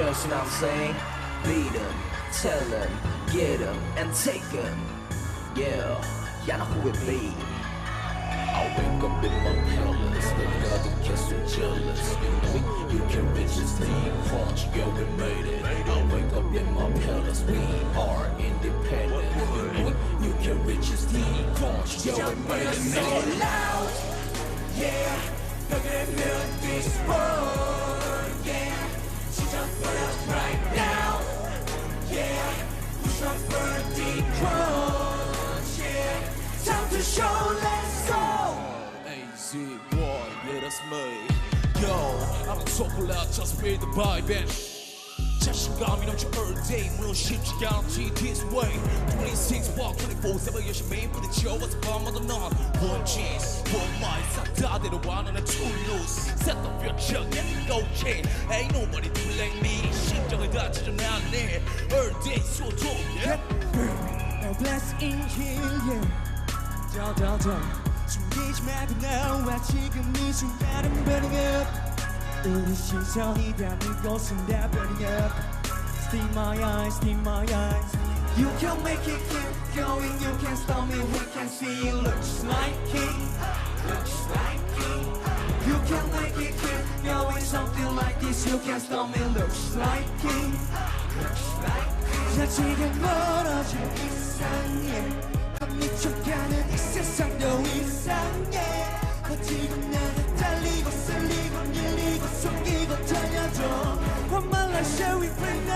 girls, you know what I'm saying? Beat them, tell them, get them, and take them. Yeah, y'all know who it be. I wake up in my palace, but God gets so jealous. You know you can reach this D-CRUNCH, yo, we made it. I wake up in my palace, we are independent. You know you can reach this D-CRUNch, yo, we made it. So loud, yeah. 벽을 this world, yeah. 시작부터 right now, yeah. Push up for D-CRUNch, yeah. Time to show, let's go. AZ boy, yeah, that's me. Yo, I'm talking loud, just feel the vibe and 자신감이 넘쳐 all day 물론 쉽지가 않지 this way 26 walk 24/7 열심히 부딪혀와서 밤마다 넌 one chance one mind 싹다 데려와 너는 too loose set the future get it okay ain't nobody do like me 심장을 다치려 나네 all day so dope yeah Now bless in here, yeah. 더 숨기지 말고 나와 지금 이 순간은 burning up 우리 시선이 닿는 곳은 다 burning up Steam my eyes, steam my eyes You can make it keep going, you can stop me, we can see it looks like king Looks like king You can make it keep going, something like this You can stop me, looks like king Looks like king 자 지금 멀어진 이상해 미쳐가는 이 세상도 이상해 지금 나는 달리고 쓸리고 밀리고 숨기고 달려줘 One my life shall we play now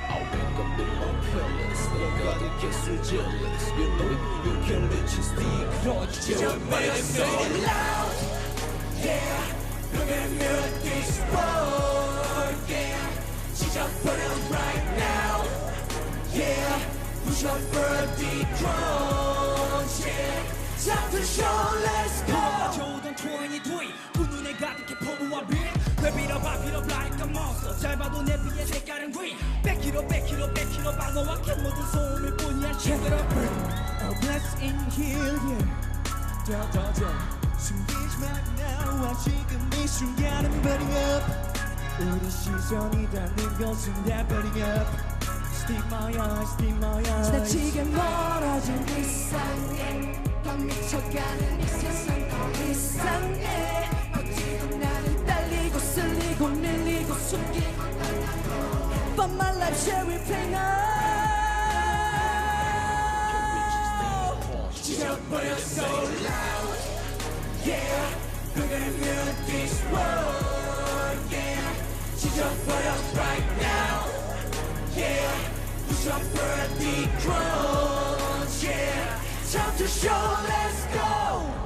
I wake up in my palace but God gets so jealous You know you can reach this D-CRUNch yo, we made it so loud yeah 벽을 this world yeah 시작버려 right now yeah Push up for D-CRUNch yeah Time to show let's go 조던 23 그 눈에 가득해 포부와 빛 Wrap it up, wrap it up like a monster 잘 봐도 내 피의 색깔은 green Back it up, back it up, back it up 방어와 캔 모든 소음일 뿐이야 Check it up Oh bless in here yeah 더 숨기지 말고 나와 지금 이 순간은 burning up 우리 시선이 닿는 곳은 다 burning up Steam my eyes, steam my eyes 지나치게 멀어진 이상해 더 미쳐가는 이 세상도 이상해 버티고 나는 달리고 쓸리고 밀리고 숨기고 But my life shall we play now 지져버려 so loud Yeah 벽을 this world Yeah 지져버려 right now Yeah Push up for D-CRUNch Yeah Time to show let's go